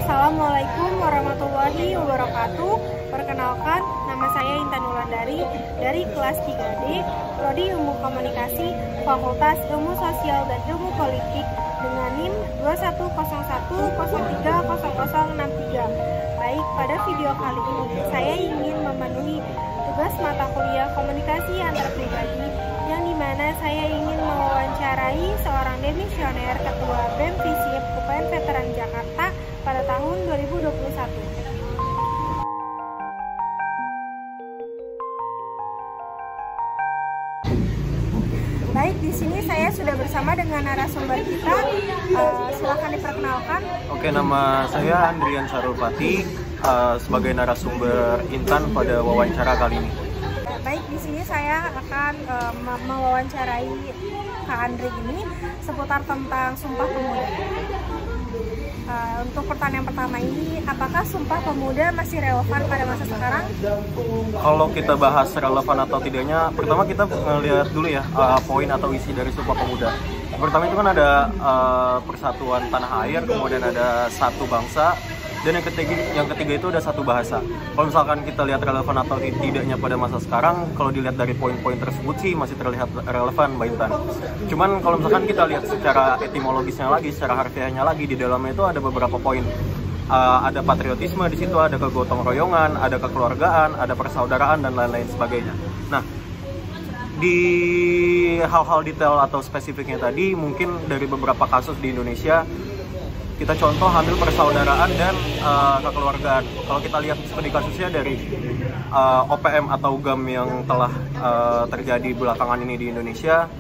Assalamualaikum warahmatullahi wabarakatuh. Perkenalkan, nama saya Intan Wulandari dari kelas 3D, Prodi Ilmu Komunikasi, Fakultas Ilmu Sosial dan Ilmu Politik dengan NIM 2101030063. Baik, pada video kali ini saya ingin memenuhi tugas mata kuliah komunikasi antar pribadi yang dimana saya ingin mewawancarai seorang demisioner Ketua BEM FISIP UPN Veteran Jakarta pada tahun 2021. Baik, di sini saya sudah bersama dengan narasumber kita. Silakan diperkenalkan. Oke, nama saya Andrian Sarulpati sebagai narasumber Intan pada wawancara kali ini. Baik, di sini saya akan mewawancarai Kak Andri ini seputar tentang Sumpah Pemuda. Untuk pertanyaan pertama ini, apakah Sumpah Pemuda masih relevan pada masa sekarang? Kalau kita bahas relevan atau tidaknya, pertama kita lihat dulu ya poin atau isi dari Sumpah Pemuda. Pertama itu kan ada persatuan tanah air, kemudian ada satu bangsa, dan yang ketiga itu ada satu bahasa. Kalau misalkan kita lihat relevan atau tidaknya pada masa sekarang, kalau dilihat dari poin-poin tersebut sih masih terlihat relevan, Mbak Intan. Cuman kalau misalkan kita lihat secara etimologisnya lagi, secara harfiahnya lagi, di dalamnya itu ada beberapa poin. Ada patriotisme di situ, ada kegotong royongan, ada kekeluargaan, ada persaudaraan dan lain-lain sebagainya. Nah, di hal-hal detail atau spesifiknya tadi, mungkin dari beberapa kasus di Indonesia, kita contoh ambil persaudaraan dan kekeluargaan. Kalau kita lihat studi kasusnya dari OPM atau GAM yang telah terjadi belakangan ini di Indonesia,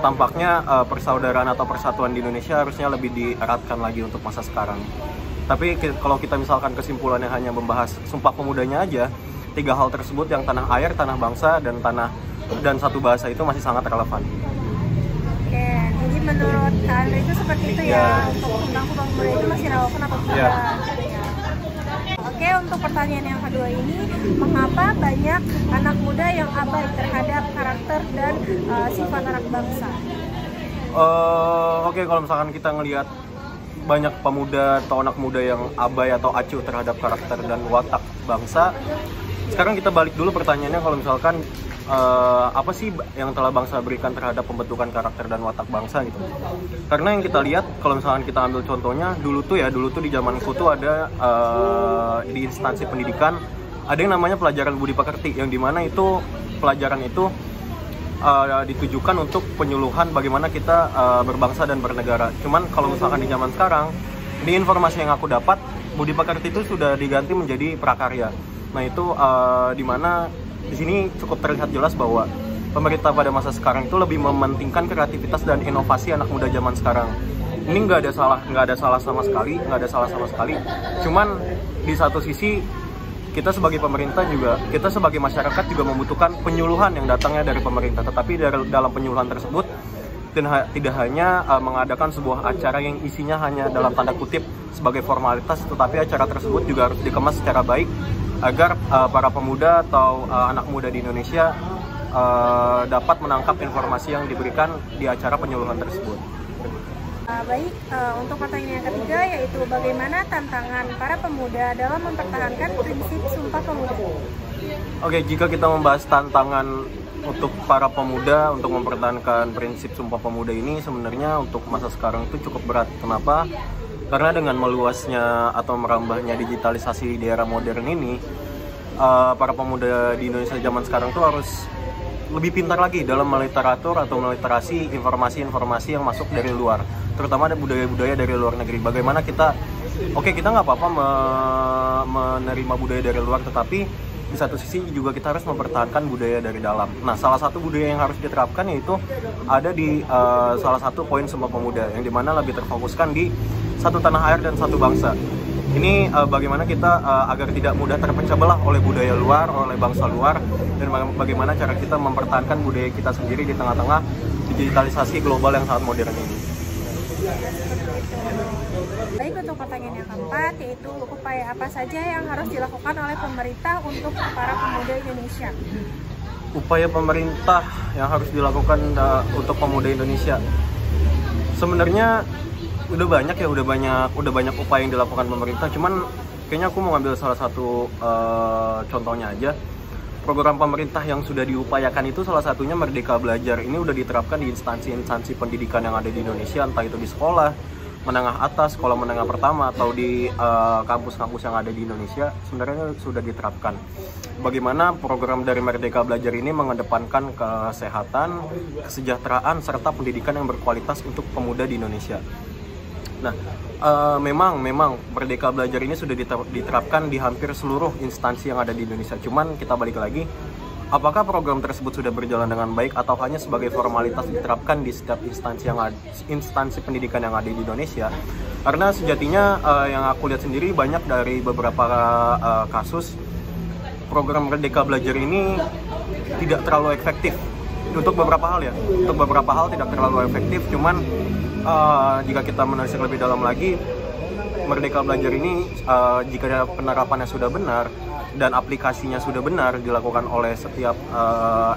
tampaknya persaudaraan atau persatuan di Indonesia harusnya lebih dieratkan lagi untuk masa sekarang. Tapi kalau kita misalkan kesimpulannya hanya membahas Sumpah Pemudanya aja, tiga hal tersebut yang tanah air, tanah bangsa, dan satu bahasa itu masih sangat relevan. Oke, jadi menurut Kak Andri itu seperti itu ya, untuk tentang Sumpah Pemuda itu masih relevan atau tidak? Oke, untuk pertanyaan yang kedua ini, mengapa banyak anak muda yang abai terhadap karakter dan sifat anak bangsa? Oke, kalau misalkan kita ngelihat banyak pemuda atau anak muda yang abai atau acuh terhadap karakter dan watak bangsa, sekarang kita balik dulu pertanyaannya, kalau misalkan apa sih yang telah bangsa berikan terhadap pembentukan karakter dan watak bangsa gitu. Karena yang kita lihat, kalau misalkan kita ambil contohnya, dulu tuh di zamanku tuh ada di instansi pendidikan ada yang namanya pelajaran budi pekerti, yang dimana itu pelajaran itu ditujukan untuk penyuluhan bagaimana kita berbangsa dan bernegara. Cuman kalau misalkan di zaman sekarang, di informasi yang aku dapat, budi pekerti itu sudah diganti menjadi prakarya. Nah itu dimana di sini cukup terlihat jelas bahwa pemerintah pada masa sekarang itu lebih mementingkan kreativitas dan inovasi anak muda zaman sekarang. Ini nggak ada salah sama sekali. Cuman di satu sisi kita sebagai pemerintah juga, kita sebagai masyarakat juga membutuhkan penyuluhan yang datangnya dari pemerintah. Tetapi dalam penyuluhan tersebut tidak hanya mengadakan sebuah acara yang isinya hanya dalam tanda kutip sebagai formalitas, tetapi acara tersebut juga harus dikemas secara baik agar para pemuda atau anak muda di Indonesia dapat menangkap informasi yang diberikan di acara penyuluhan tersebut. Baik, untuk pertanyaan yang ketiga yaitu bagaimana tantangan para pemuda dalam mempertahankan prinsip Sumpah Pemuda? Oke, jika kita membahas tantangan untuk para pemuda untuk mempertahankan prinsip Sumpah Pemuda ini, sebenarnya untuk masa sekarang itu cukup berat. Kenapa? Karena dengan meluasnya atau merambahnya digitalisasi di era modern ini, para pemuda di Indonesia zaman sekarang tuh harus lebih pintar lagi dalam meliteratur atau meliterasi informasi-informasi yang masuk dari luar, terutama ada budaya-budaya dari luar negeri. Bagaimana kita nggak apa-apa menerima budaya dari luar, tetapi di satu sisi juga kita harus mempertahankan budaya dari dalam. Nah, salah satu budaya yang harus diterapkan yaitu ada di salah satu poin Sumpah Pemuda, yang dimana lebih terfokuskan di satu tanah air dan satu bangsa. Ini bagaimana kita agar tidak mudah terpecah belah oleh budaya luar, oleh bangsa luar, dan bagaimana cara kita mempertahankan budaya kita sendiri di tengah-tengah digitalisasi global yang sangat modern ini. Baik, untuk pertanyaan yang keempat yaitu upaya apa saja yang harus dilakukan oleh pemerintah untuk para pemuda Indonesia? Upaya pemerintah yang harus dilakukan untuk pemuda Indonesia, sebenarnya udah banyak upaya yang dilakukan pemerintah. Cuman kayaknya aku mau ngambil salah satu contohnya aja. Program pemerintah yang sudah diupayakan itu salah satunya Merdeka Belajar. Ini udah diterapkan di instansi-instansi pendidikan yang ada di Indonesia, entah itu di sekolah menengah atas, sekolah menengah pertama, atau di kampus-kampus yang ada di Indonesia. Sebenarnya sudah diterapkan. Bagaimana program dari Merdeka Belajar ini mengedepankan kesehatan, kesejahteraan, serta pendidikan yang berkualitas untuk pemuda di Indonesia. Nah, memang Merdeka Belajar ini sudah diterapkan di hampir seluruh instansi yang ada di Indonesia. Cuman kita balik lagi, apakah program tersebut sudah berjalan dengan baik atau hanya sebagai formalitas diterapkan di setiap instansi pendidikan yang ada di Indonesia? Karena sejatinya yang aku lihat sendiri banyak dari beberapa kasus program Merdeka Belajar ini tidak terlalu efektif. Untuk beberapa hal ya, untuk beberapa hal tidak terlalu efektif. Cuman jika kita menelisik lebih dalam lagi, Merdeka Belajar ini jika penerapannya sudah benar dan aplikasinya sudah benar dilakukan oleh setiap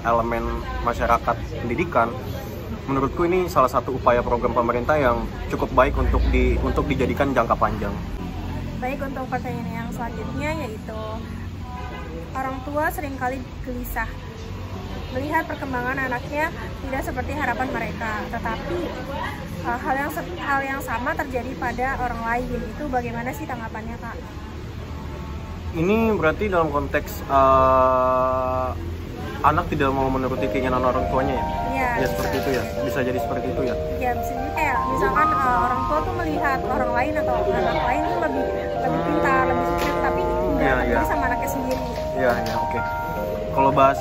elemen masyarakat pendidikan, menurutku ini salah satu upaya program pemerintah yang cukup baik untuk dijadikan jangka panjang. Baik, untuk pertanyaan yang selanjutnya yaitu orang tua seringkali gelisah melihat perkembangan anaknya tidak seperti harapan mereka, tetapi hal yang sama terjadi pada orang lain. Itu bagaimana sih tanggapannya, Kak? Ini berarti dalam konteks anak tidak mau menuruti keinginan orang tuanya ya? Iya. Ya seperti itu ya? Bisa jadi seperti itu ya? Ya, bisa jadi kayak misalkan orang tua tuh melihat orang lain atau anak lain tuh lebih pintar, lebih sukses, tapi nggak peduli sama anaknya sendiri. Iya, oke. Kalau bahas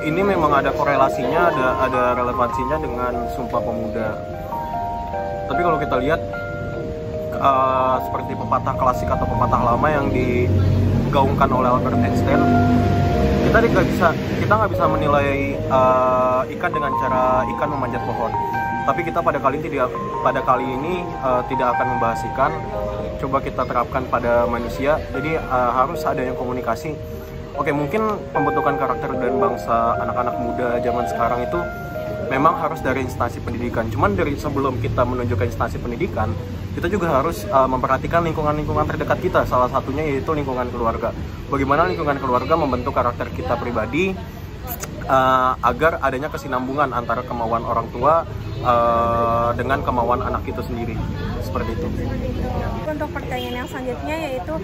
ini memang ada korelasinya, ada relevansinya dengan Sumpah Pemuda. Tapi kalau kita lihat seperti pepatah klasik atau pepatah lama yang digaungkan oleh Albert Einstein, kita nggak bisa menilai ikan dengan cara ikan memanjat pohon. Tapi kita pada kali ini tidak akan membahas ikan. Coba kita terapkan pada manusia. Jadi harus adanya komunikasi. Oke, mungkin pembentukan karakter dan bangsa anak-anak muda zaman sekarang itu memang harus dari instansi pendidikan. Cuman dari sebelum kita menuju ke instansi pendidikan, kita juga harus memperhatikan lingkungan-lingkungan terdekat kita. Salah satunya yaitu lingkungan keluarga. Bagaimana lingkungan keluarga membentuk karakter kita pribadi agar adanya kesinambungan antara kemauan orang tua dengan kemauan anak itu sendiri. Seperti itu. Untuk pertanyaan yang selanjutnya yaitu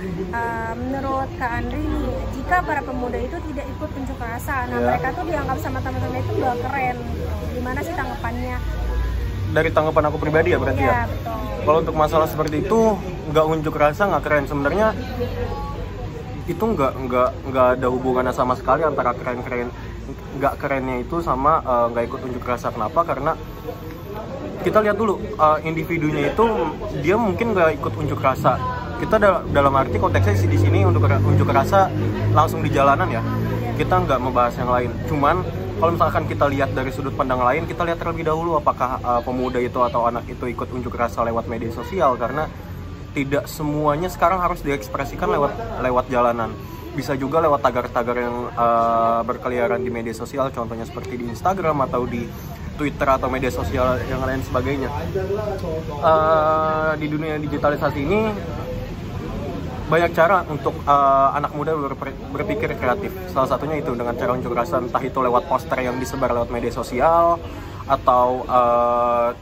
menurut Kak Andri nih, jika para pemuda itu tidak ikut unjuk rasa, mereka tuh dianggap sama teman-teman itu gak keren. Gimana sih tanggapannya? Dari tanggapan aku pribadi ya berarti ya? Betul. Kalau untuk masalah seperti itu, nggak unjuk rasa nggak keren. Sebenarnya itu nggak ada hubungannya sama sekali antara nggak kerennya itu sama nggak ikut unjuk rasa. Kenapa? Karena kita lihat dulu individunya itu dia mungkin nggak ikut unjuk rasa. Kita dalam arti konteksnya di sini unjuk rasa langsung di jalanan ya. Kita nggak membahas yang lain. Cuman kalau misalkan kita lihat dari sudut pandang lain, kita lihat terlebih dahulu apakah pemuda itu atau anak itu ikut unjuk rasa lewat media sosial, karena tidak semuanya sekarang harus diekspresikan lewat jalanan. Bisa juga lewat tagar-tagar yang berkeliaran di media sosial, contohnya seperti di Instagram atau di Twitter atau media sosial yang lain sebagainya. Di dunia digitalisasi ini banyak cara untuk anak muda berpikir kreatif. Salah satunya itu dengan cara unjuk rasa, entah itu lewat poster yang disebar lewat media sosial atau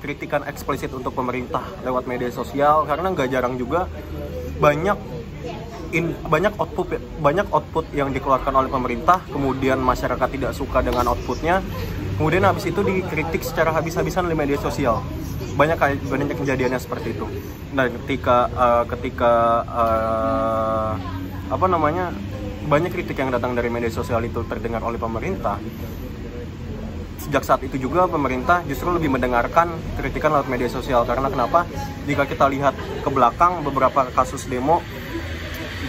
kritikan eksplisit untuk pemerintah lewat media sosial. Karena nggak jarang juga banyak output yang dikeluarkan oleh pemerintah, kemudian masyarakat tidak suka dengan outputnya, kemudian habis itu dikritik secara habis-habisan di media sosial. Banyak kejadiannya seperti itu. Dan ketika banyak kritik yang datang dari media sosial itu terdengar oleh pemerintah, sejak saat itu juga pemerintah justru lebih mendengarkan kritikan lewat media sosial. Karena kenapa? Jika kita lihat ke belakang beberapa kasus demo,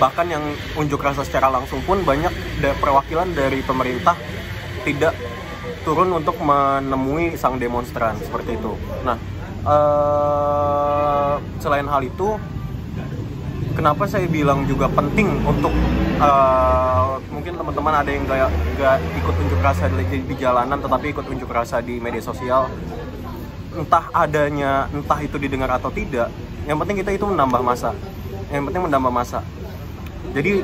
bahkan yang unjuk rasa secara langsung pun banyak perwakilan dari pemerintah tidak turun untuk menemui sang demonstran seperti itu. Nah, selain hal itu, kenapa saya bilang juga penting untuk mungkin teman-teman ada yang gak ikut unjuk rasa di jalanan tetapi ikut unjuk rasa di media sosial. entah itu didengar atau tidak, yang penting kita itu menambah massa. Jadi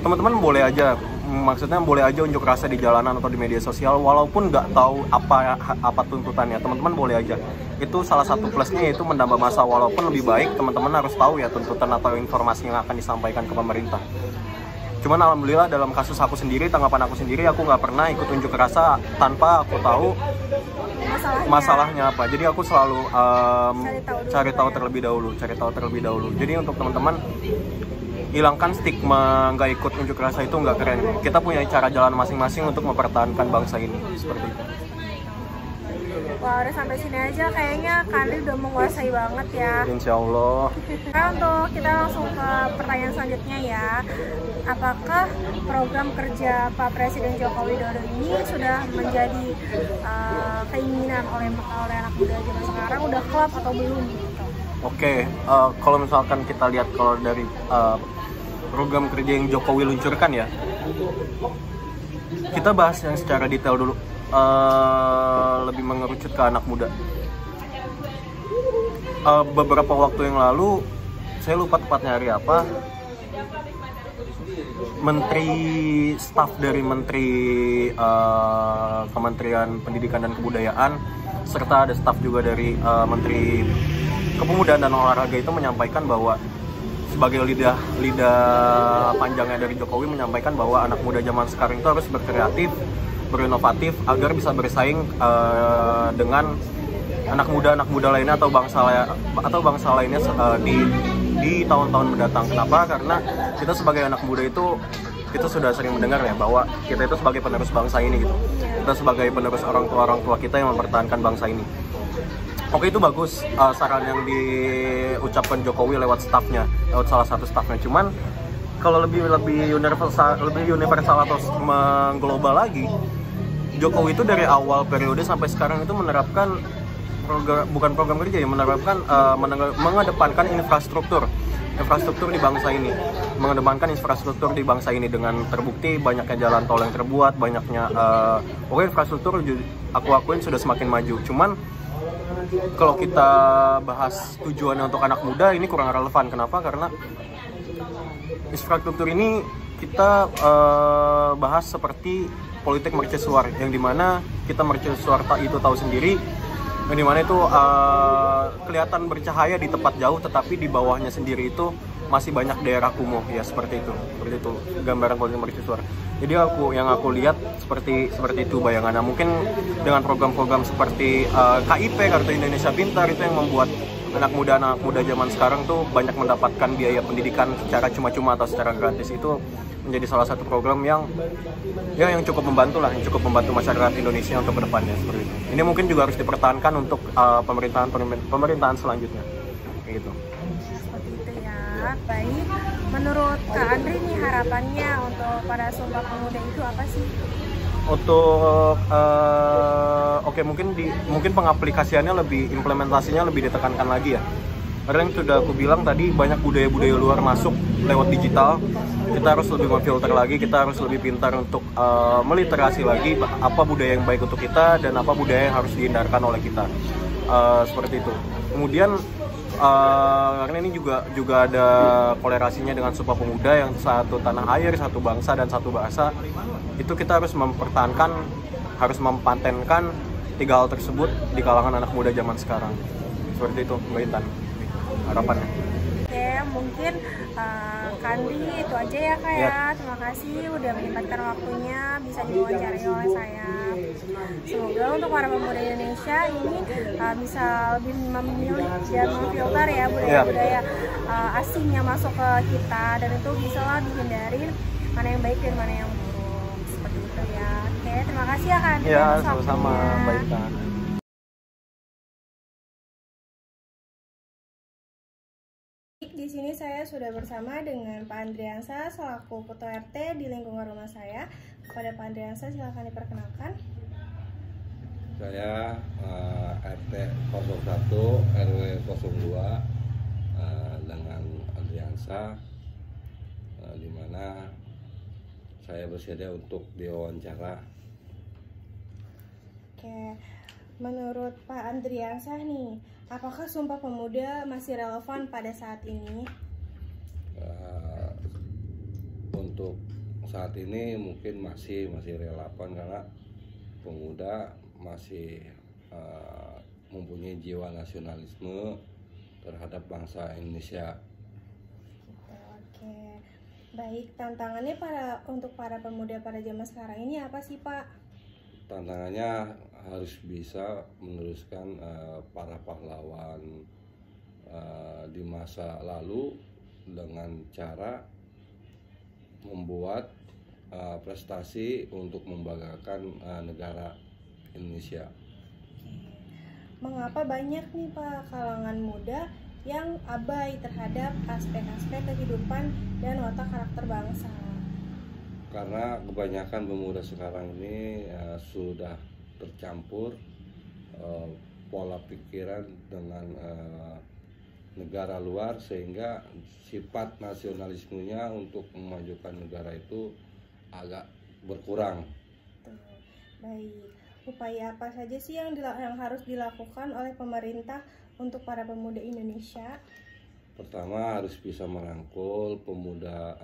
teman-teman boleh aja, maksudnya boleh aja unjuk rasa di jalanan atau di media sosial walaupun nggak tahu apa tuntutannya. Teman-teman boleh aja. Itu salah satu plusnya, yaitu menambah massa. Walaupun lebih baik teman-teman harus tahu ya tuntutan atau informasi yang akan disampaikan ke pemerintah. Cuman alhamdulillah dalam kasus aku sendiri, tanggapan aku sendiri, aku nggak pernah ikut unjuk rasa tanpa aku tahu masalahnya apa. Jadi aku selalu cari tahu terlebih dahulu. Jadi untuk teman-teman, hilangkan stigma nggak ikut unjuk rasa itu nggak keren. Kita punya cara jalan masing-masing untuk mempertahankan bangsa ini, seperti itu. Wah, udah sampai sini aja kayaknya Kandri udah menguasai banget ya. Insya Allah. Nah, untuk kita langsung ke pertanyaan selanjutnya ya. Apakah program kerja Pak Presiden Joko Widodo ini sudah menjadi keinginan oleh anak muda zaman sekarang, udah klop atau belum gitu? Oke, kalau misalkan kita lihat kalau dari program kerja yang Jokowi luncurkan ya, kita bahas yang secara detail dulu. Lebih mengerucut ke anak muda. Beberapa waktu yang lalu, saya lupa tepatnya hari apa, staf dari Menteri Kementerian Pendidikan dan Kebudayaan serta ada staf juga dari Menteri Kepemudaan dan Olahraga itu menyampaikan bahwa sebagai lidah panjangnya dari Jokowi, menyampaikan bahwa anak muda zaman sekarang itu harus berkreatif, berinovatif agar bisa bersaing dengan anak muda lainnya atau bangsa lainnya di tahun-tahun mendatang. Kenapa? Karena kita sebagai anak muda itu kita sudah sering mendengar ya bahwa kita itu sebagai penerus bangsa ini gitu. Kita sebagai penerus orang tua kita yang mempertahankan bangsa ini. Oke, itu bagus saran yang diucapkan Jokowi lewat salah satu stafnya. Cuman kalau lebih universal atau mengglobal lagi, Jokowi itu dari awal periode sampai sekarang itu menerapkan bukan program kerja ya, mengedepankan infrastruktur di bangsa ini, dengan terbukti banyaknya jalan tol yang terbuat, banyaknya infrastruktur aku akuin sudah semakin maju. Cuman kalau kita bahas tujuannya untuk anak muda, ini kurang relevan. Kenapa? Karena infrastruktur ini kita bahas seperti politik mercusuar, yang dimana kita mercusuar itu tahu sendiri, yang dimana itu kelihatan bercahaya di tempat jauh, tetapi di bawahnya sendiri itu masih banyak daerah kumuh ya, seperti itu gambaran politik mercusuar. Jadi yang aku lihat seperti itu bayangannya. Mungkin dengan program-program seperti KIP, Kartu Indonesia Pintar, itu yang membuat anak muda zaman sekarang tuh banyak mendapatkan biaya pendidikan secara cuma-cuma atau secara gratis. Itu menjadi salah satu program yang cukup membantu masyarakat Indonesia untuk kedepannya, seperti itu. Ini mungkin juga harus dipertahankan untuk pemerintahan selanjutnya, kayak gitu. Seperti itu ya. Baik, menurut Kak Andri nih harapannya untuk para Sumpah Pemuda itu apa sih? Untuk mungkin pengaplikasiannya implementasinya lebih ditekankan lagi ya. Karena yang sudah aku bilang tadi, banyak budaya-budaya luar masuk lewat digital. Kita harus lebih memfilter lagi, kita harus lebih pintar untuk meliterasi lagi apa budaya yang baik untuk kita dan apa budaya yang harus dihindarkan oleh kita. Seperti itu. Kemudian karena ini juga ada kolerasinya dengan Sumpah Pemuda yang satu tanah air, satu bangsa dan satu bahasa. Itu kita harus mempatenkan 3 hal tersebut di kalangan anak muda zaman sekarang. Seperti itu, Mbak Intan, harapannya. Oke, mungkin Kandi itu aja ya Kak ya. Terima kasih udah menyempatkan waktunya bisa diwawancarai oleh saya. Semoga untuk para pemuda Indonesia ini bisa lebih memilih dan memfilter ya budaya-budaya asing yang masuk ke kita, dan itu bisalah dihindarin mana yang baik dan mana yang buruk, seperti itu ya. Oke, terima kasih ya Kandi. Ya, sama-sama Mbak Intan. Di sini saya sudah bersama dengan Pak Andriansa selaku Ketua RT di lingkungan rumah saya. Kepada Pak Andriansa silakan diperkenalkan. Saya RT 01 RW 02 dengan Andriansa, di mana saya bersedia untuk diwawancara. Oke, menurut Pak Andriansah nih, apakah Sumpah Pemuda masih relevan pada saat ini? Untuk saat ini mungkin masih relevan karena pemuda masih mempunyai jiwa nasionalisme terhadap bangsa Indonesia. Oke, baik. Tantangannya untuk para pemuda pada zaman sekarang ini apa sih, Pak? Tantangannya harus bisa meneruskan para pahlawan di masa lalu dengan cara membuat prestasi untuk membanggakan negara Indonesia. Mengapa banyak nih Pak kalangan muda yang abai terhadap aspek-aspek kehidupan dan watak karakter bangsa? Karena kebanyakan pemuda sekarang ini sudah tercampur pola pikiran dengan negara luar, sehingga sifat nasionalismenya untuk memajukan negara itu agak berkurang. Baik, upaya apa saja sih yang harus dilakukan oleh pemerintah untuk para pemuda Indonesia? Pertama, harus bisa merangkul pemuda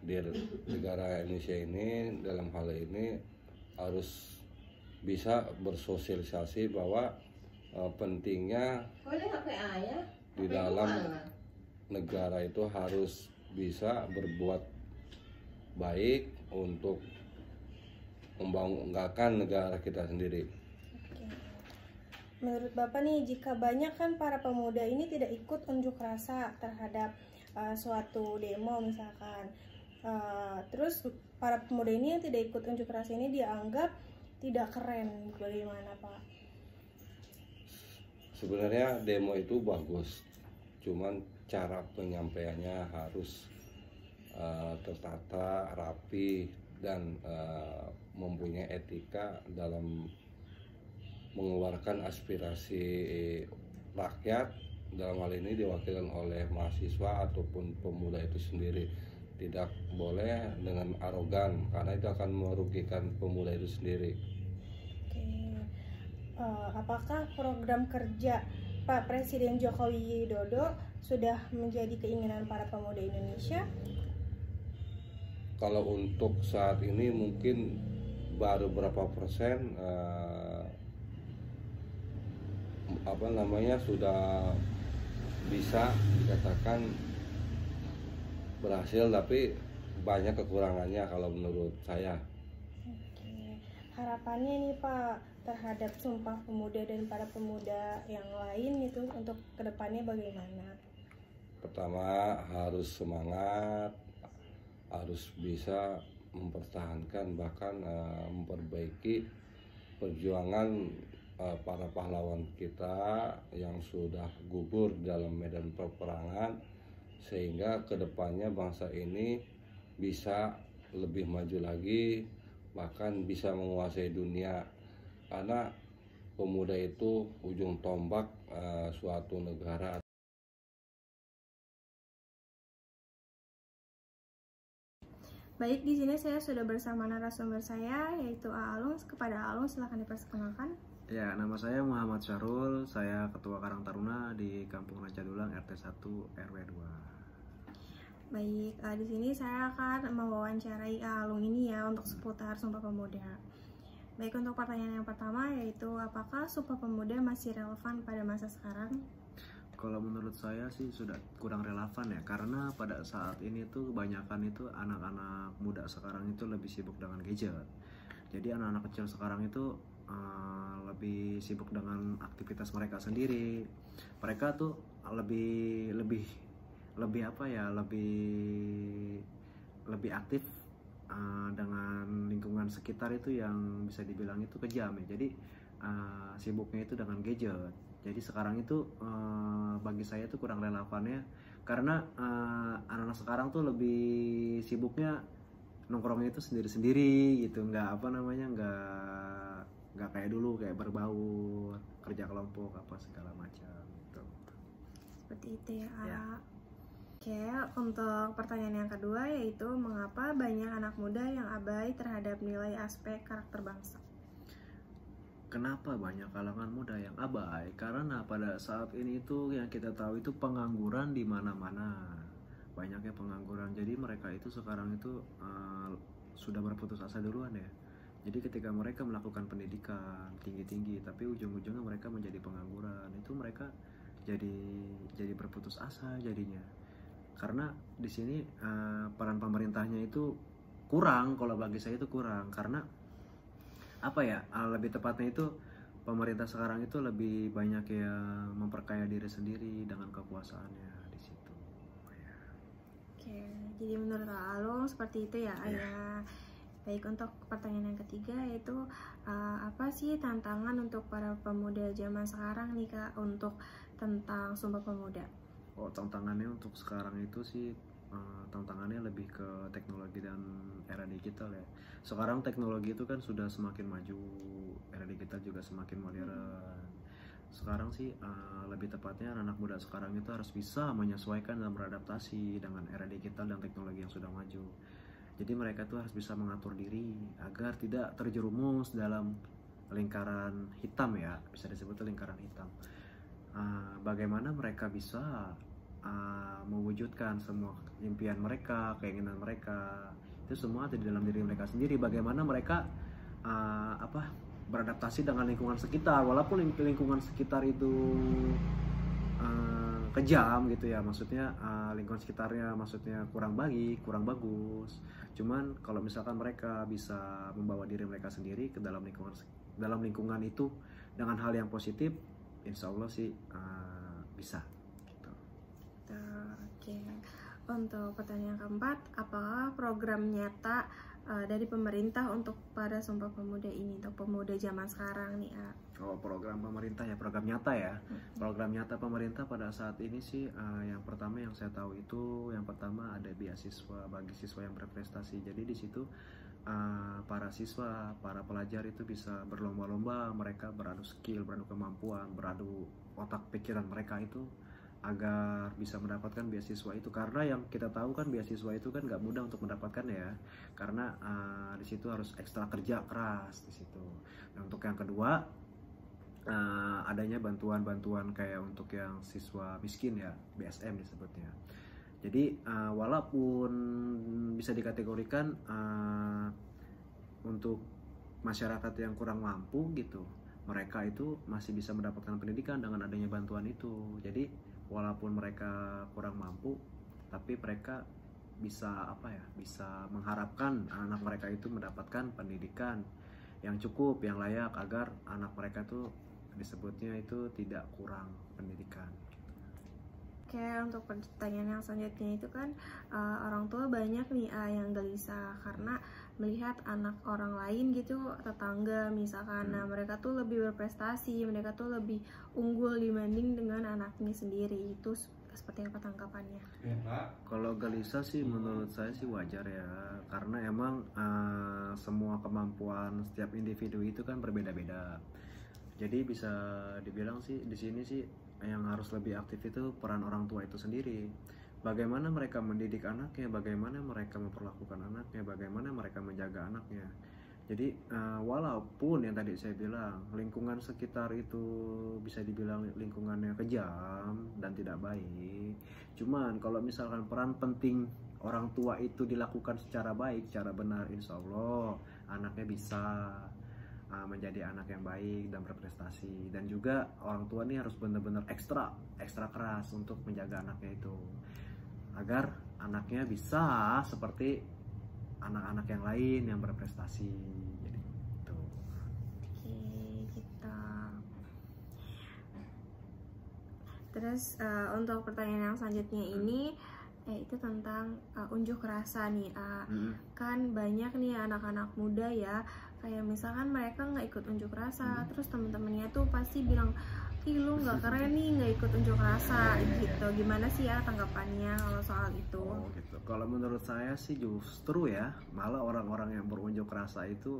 di negara Indonesia ini. Dalam hal ini harus bisa bersosialisasi bahwa pentingnya di dalam negara itu harus bisa berbuat baik untuk membanggakan negara kita sendiri. Oke. Menurut Bapak nih, jika banyak kan para pemuda ini tidak ikut unjuk rasa terhadap suatu demo misalkan, terus para pemuda ini yang tidak ikut unjuk rasa ini dianggap tidak keren, bagaimana Pak? Sebenarnya demo itu bagus, cuman cara penyampaiannya harus tertata, rapi, dan mempunyai etika dalam mengeluarkan aspirasi rakyat. Dalam hal ini diwakilkan oleh mahasiswa ataupun pemuda itu sendiri. Tidak boleh dengan arogan, karena itu akan merugikan pemuda itu sendiri. Apakah program kerja Pak Presiden Joko Widodo sudah menjadi keinginan para pemuda Indonesia? Kalau untuk saat ini mungkin baru berapa persen sudah bisa dikatakan berhasil, tapi banyak kekurangannya kalau menurut saya. Oke. Harapannya nih Pak terhadap Sumpah Pemuda dan para pemuda yang lain itu untuk kedepannya bagaimana? Pertama, harus semangat, harus bisa mempertahankan bahkan memperbaiki perjuangan para pahlawan kita yang sudah gugur dalam medan peperangan, sehingga kedepannya bangsa ini bisa lebih maju lagi, bahkan bisa menguasai dunia. Karena pemuda itu ujung tombak suatu negara. Baik, di sini saya sudah bersama narasumber saya, yaitu Aalung. Kepada Aalung, silahkan diperkenalkan. Ya, nama saya Muhammad Syahrul. Saya Ketua Karang Taruna di Kampung Rancadulang RT 1 RW 2. Baik, di sini saya akan mewawancarai Aalung ini ya untuk seputar Sumpah Pemuda. Baik, untuk pertanyaan yang pertama yaitu apakah Sumpah Pemuda masih relevan pada masa sekarang? Kalau menurut saya sih sudah kurang relevan ya, karena pada saat ini tuh kebanyakan itu anak-anak muda sekarang itu lebih sibuk dengan gadget. Jadi anak-anak kecil sekarang itu lebih sibuk dengan aktivitas mereka sendiri. Mereka tuh lebih aktif dengan lingkungan sekitar itu yang bisa dibilang itu kejam ya. Jadi sibuknya itu dengan gadget. Jadi sekarang itu bagi saya itu kurang relevannya, karena anak-anak sekarang tuh lebih sibuknya nongkrongnya itu sendiri-sendiri gitu, nggak kayak dulu kayak berbaur, kerja kelompok apa segala macam gitu. Seperti itu ya. Oke, untuk pertanyaan yang kedua yaitu mengapa banyak anak muda yang abai terhadap nilai aspek karakter bangsa? kenapa banyak kalangan muda yang abai? Karena pada saat ini itu yang kita tahu itu pengangguran di mana-mana, banyaknya pengangguran. Jadi mereka itu sekarang itu sudah berputus asa duluan ya. Jadi ketika mereka melakukan pendidikan tinggi-tinggi, tapi ujung-ujungnya mereka menjadi pengangguran, itu mereka jadi berputus asa jadinya. Karena di sini peran pemerintahnya itu kurang, kalau bagi saya itu kurang. Karena apa ya, lebih tepatnya itu pemerintah sekarang itu lebih banyak yang memperkaya diri sendiri dengan kekuasaannya di situ. Oke, jadi menurut Alung seperti itu ya, Ayah. Baik, untuk pertanyaan yang ketiga yaitu apa sih tantangan untuk para pemuda zaman sekarang nih Kak untuk tentang Sumpah Pemuda? Oh, tantangannya untuk sekarang itu sih tantangannya lebih ke teknologi dan era digital ya. Sekarang teknologi itu kan sudah semakin maju, era digital juga semakin modern. Sekarang sih lebih tepatnya anak muda sekarang itu harus bisa menyesuaikan dan beradaptasi dengan era digital dan teknologi yang sudah maju. Jadi mereka tuh harus bisa mengatur diri agar tidak terjerumus dalam lingkaran hitam ya, bisa disebut lingkaran hitam. Bagaimana mereka bisa mewujudkan semua impian mereka, keinginan mereka, itu semua ada di dalam diri mereka sendiri. Bagaimana mereka beradaptasi dengan lingkungan sekitar, walaupun lingkungan sekitar itu kejam gitu ya, maksudnya lingkungan sekitarnya maksudnya kurang baik, kurang bagus. Cuman kalau misalkan mereka bisa membawa diri mereka sendiri ke dalam lingkungan itu dengan hal yang positif, insya Allah sih bisa. Gitu. Oke. Untuk pertanyaan keempat, apakah program nyata dari pemerintah untuk para Sumpah Pemuda ini, untuk pemuda zaman sekarang nih? Oh, program pemerintah ya, program nyata ya. Program nyata pemerintah pada saat ini sih yang pertama yang saya tahu itu yang pertama ada beasiswa bagi siswa yang berprestasi. Jadi di situ para siswa, para pelajar itu bisa berlomba-lomba, mereka beradu skill, beradu kemampuan, beradu otak pikiran mereka itu agar bisa mendapatkan beasiswa itu. Karena yang kita tahu kan beasiswa itu kan nggak mudah untuk mendapatkan ya, karena di situ harus ekstra kerja keras di situ. Dan untuk yang kedua adanya bantuan-bantuan kayak untuk yang siswa miskin ya, BSM disebutnya. Jadi walaupun bisa dikategorikan untuk masyarakat yang kurang mampu gitu, mereka itu masih bisa mendapatkan pendidikan dengan adanya bantuan itu. Jadi walaupun mereka kurang mampu, tapi mereka bisa bisa mengharapkan anak mereka itu mendapatkan pendidikan yang cukup, yang layak, agar anak mereka itu disebutnya itu tidak kurang pendidikan. Oke, untuk pertanyaan yang selanjutnya itu kan orang tua banyak nih yang gelisah karena melihat anak orang lain gitu, tetangga misalkan, nah mereka tuh lebih berprestasi, mereka tuh lebih unggul dibanding dengan anaknya sendiri. Itu seperti apa tanggapannya? Kalau gelisah sih menurut saya sih wajar ya, karena emang semua kemampuan setiap individu itu kan berbeda-beda. Jadi bisa dibilang sih di sini sih yang harus lebih aktif itu peran orang tua itu sendiri. Bagaimana mereka mendidik anaknya, bagaimana mereka memperlakukan anaknya, bagaimana mereka menjaga anaknya. Jadi walaupun yang tadi saya bilang lingkungan sekitar itu bisa dibilang lingkungannya kejam dan tidak baik, cuman kalau misalkan peran penting orang tua itu dilakukan secara baik, secara benar, insya Allah anaknya bisa menjadi anak yang baik dan berprestasi. Dan juga orang tua ini harus benar-benar ekstra keras untuk menjaga anaknya itu agar anaknya bisa seperti anak-anak yang lain yang berprestasi. Jadi gitu. Oke, kita terus untuk pertanyaan yang selanjutnya ini itu tentang unjuk rasa nih. Kan banyak nih anak-anak muda ya, kayak misalkan mereka nggak ikut unjuk rasa, terus temen-temennya tuh pasti bilang, ih lu nggak keren nih nggak ikut unjuk rasa gitu. Gimana sih ya tanggapannya kalau soal itu? Oh gitu. Kalau menurut saya sih justru ya, malah orang-orang yang berunjuk rasa itu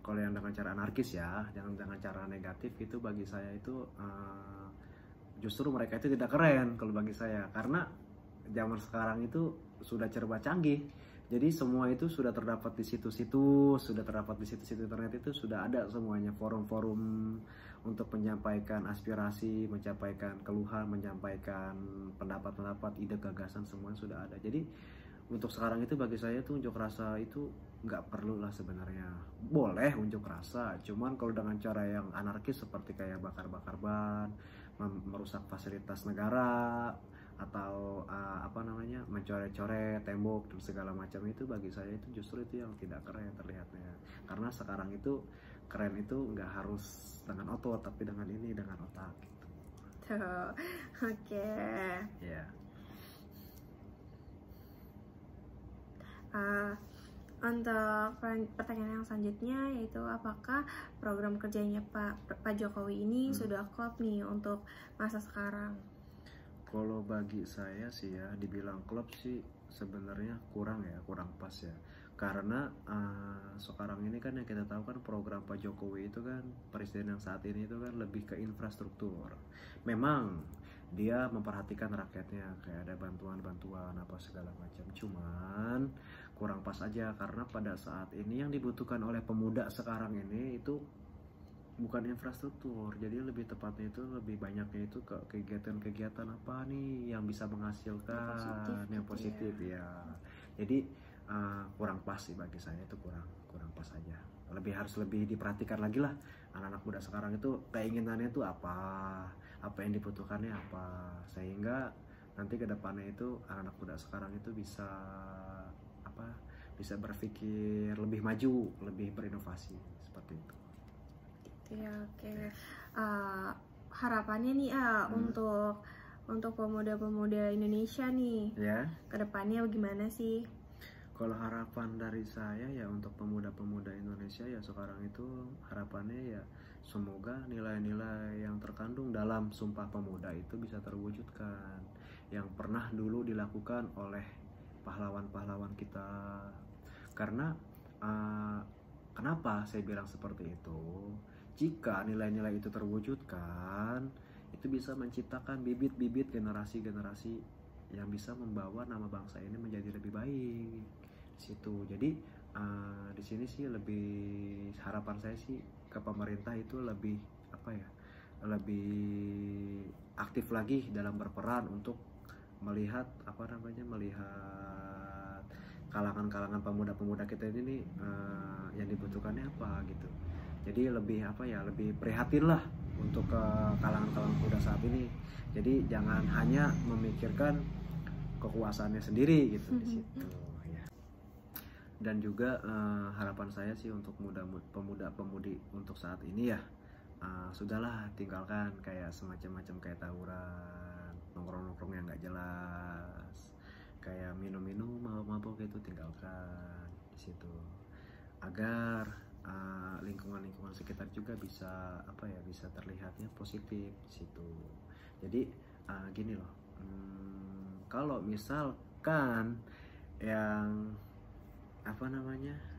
kalau yang dengan cara anarkis ya, jangan dengan cara negatif, itu bagi saya itu justru mereka itu tidak keren kalau bagi saya. Karena zaman sekarang itu sudah serba canggih. Jadi semua itu sudah terdapat di situs-situs, sudah terdapat di situs-situs internet, itu sudah ada semuanya, forum-forum untuk menyampaikan aspirasi, menyampaikan keluhan, menyampaikan pendapat-pendapat, ide, gagasan, semua sudah ada. Jadi untuk sekarang itu bagi saya tuh unjuk rasa itu nggak perlu lah sebenarnya. Boleh unjuk rasa, cuman kalau dengan cara yang anarkis seperti kayak bakar-bakar ban, merusak fasilitas negara, atau mencoret-coret tembok dan segala macam, itu bagi saya itu justru itu yang tidak keren terlihatnya. Karena sekarang itu keren itu nggak harus dengan otot, tapi dengan otak gitu. Tuh, oke. Ya. Untuk pertanyaan yang selanjutnya, yaitu apakah program kerjanya Pak Jokowi ini sudah klop nih untuk masa sekarang? Kalau bagi saya sih ya, dibilang klop sih sebenarnya kurang pas ya. Karena sekarang ini kan yang kita tahu kan program Pak Jokowi itu kan, presiden yang saat ini itu kan lebih ke infrastruktur. Memang dia memperhatikan rakyatnya, kayak ada bantuan-bantuan apa segala macam. Cuman kurang pas aja, karena pada saat ini yang dibutuhkan oleh pemuda sekarang ini itu bukan infrastruktur. Jadi lebih tepatnya itu lebih banyaknya itu ke kegiatan-kegiatan apa nih yang bisa menghasilkan yang positif ya. Jadi kurang pas sih bagi saya, itu kurang pas aja. Harus lebih diperhatikan lagi lah anak-anak muda sekarang itu keinginannya itu apa yang dibutuhkannya apa, sehingga nanti ke depannya itu anak-anak muda sekarang itu bisa berpikir lebih maju, lebih berinovasi seperti itu. Ya, oke. Harapannya nih untuk pemuda-pemuda Indonesia nih, ya, kedepannya bagaimana sih? Kalau harapan dari saya ya untuk pemuda-pemuda Indonesia ya sekarang itu harapannya ya semoga nilai-nilai yang terkandung dalam Sumpah Pemuda itu bisa terwujudkan, yang pernah dulu dilakukan oleh pahlawan-pahlawan kita. Karena kenapa saya bilang seperti itu? Jika nilai-nilai itu terwujudkan, itu bisa menciptakan bibit-bibit generasi-generasi yang bisa membawa nama bangsa ini menjadi lebih baik. Situ. Jadi di sini sih lebih harapan saya sih ke pemerintah itu lebih lebih aktif lagi dalam berperan untuk melihat kalangan-kalangan pemuda-pemuda kita ini yang dibutuhkannya apa gitu. Jadi lebih lebih prihatin lah untuk ke kalangan-kalangan muda saat ini. Jadi jangan hanya memikirkan kekuasaannya sendiri gitu di situ ya. Dan juga harapan saya sih untuk pemuda-pemudi untuk saat ini ya, sudahlah tinggalkan kayak semacam-macam kayak tawuran, nongkrong-nongkrong yang nggak jelas, kayak minum-minum, mabok-mabok, itu tinggalkan di situ, agar lingkungan-lingkungan sekitar juga bisa bisa terlihatnya positif di situ. Jadi gini loh, kalau misalkan yang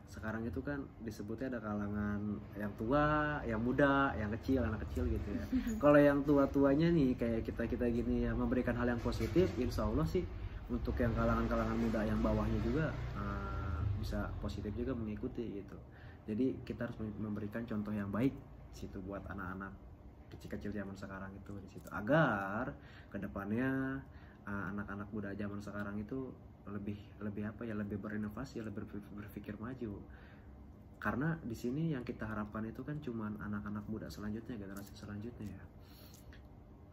sekarang itu kan disebutnya ada kalangan yang tua, yang muda, yang kecil, anak kecil gitu ya. Kalau yang tua-tuanya nih kayak kita gini ya, memberikan hal yang positif, insya Allah sih untuk yang kalangan-kalangan muda yang bawahnya juga bisa positif juga mengikuti gitu. Jadi kita harus memberikan contoh yang baik situ buat anak-anak kecil-kecil zaman sekarang itu di situ, agar kedepannya anak-anak muda zaman sekarang itu lebih berinovasi, lebih berpikir maju. Karena di sini yang kita harapkan itu kan cuman anak-anak muda selanjutnya, generasi selanjutnya ya.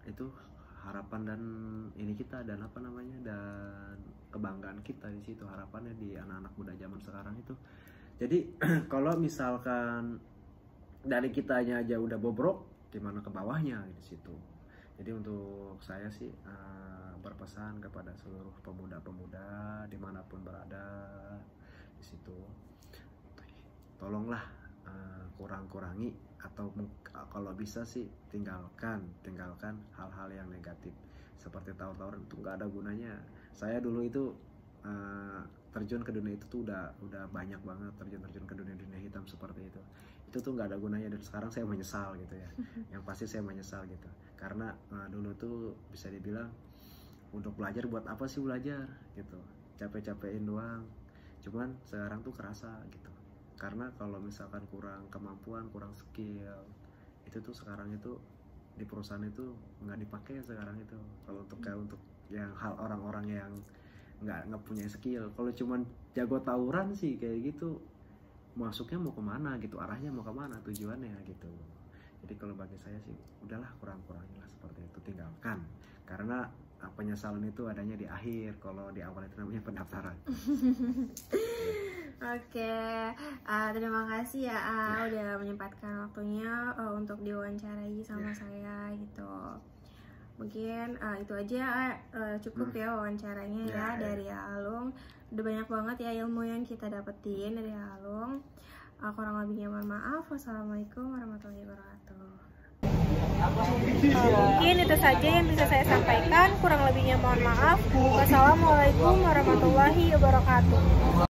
Itu harapan dan ini kita dan dan kebanggaan kita di situ, harapannya di anak-anak muda zaman sekarang itu. Jadi kalau misalkan dari kitanya aja udah bobrok, gimana ke bawahnya di situ. Jadi untuk saya sih berpesan kepada seluruh pemuda-pemuda dimanapun berada di situ, tolonglah kurangi atau kalau bisa sih tinggalkan hal-hal yang negatif seperti tawuran, itu nggak ada gunanya. Saya dulu itu terjun ke dunia itu tuh udah banyak banget terjun ke dunia hitam seperti itu tuh nggak ada gunanya, dan sekarang saya menyesal gitu ya. Yang pasti saya menyesal gitu, karena dulu tuh bisa dibilang untuk belajar, buat apa sih belajar gitu, capek-capekin doang. Cuman sekarang tuh kerasa gitu, karena kalau misalkan kurang kemampuan, kurang skill, itu tuh sekarang itu di perusahaan itu nggak dipakai sekarang itu. Kalau untuk kayak untuk yang hal orang-orang yang nggak punya skill, kalau cuman jago tawuran sih kayak gitu, masuknya mau kemana gitu, arahnya mau kemana, tujuannya gitu. Jadi kalau bagi saya sih udahlah, kurang-kurangilah seperti itu, tinggalkan, karena penyesalan itu adanya di akhir, kalau di awal itu namanya pendaftaran. Oke, terima kasih ya udah menyempatkan waktunya untuk diwawancarai sama saya gitu. Mungkin itu aja cukup ya wawancaranya ya dari Alung. Udah banyak banget ya ilmu yang kita dapetin dari Alung. Kurang lebihnya mohon maaf. Wassalamualaikum warahmatullahi wabarakatuh. Mungkin itu saja yang bisa saya sampaikan. Kurang lebihnya mohon maaf. Wassalamualaikum warahmatullahi wabarakatuh.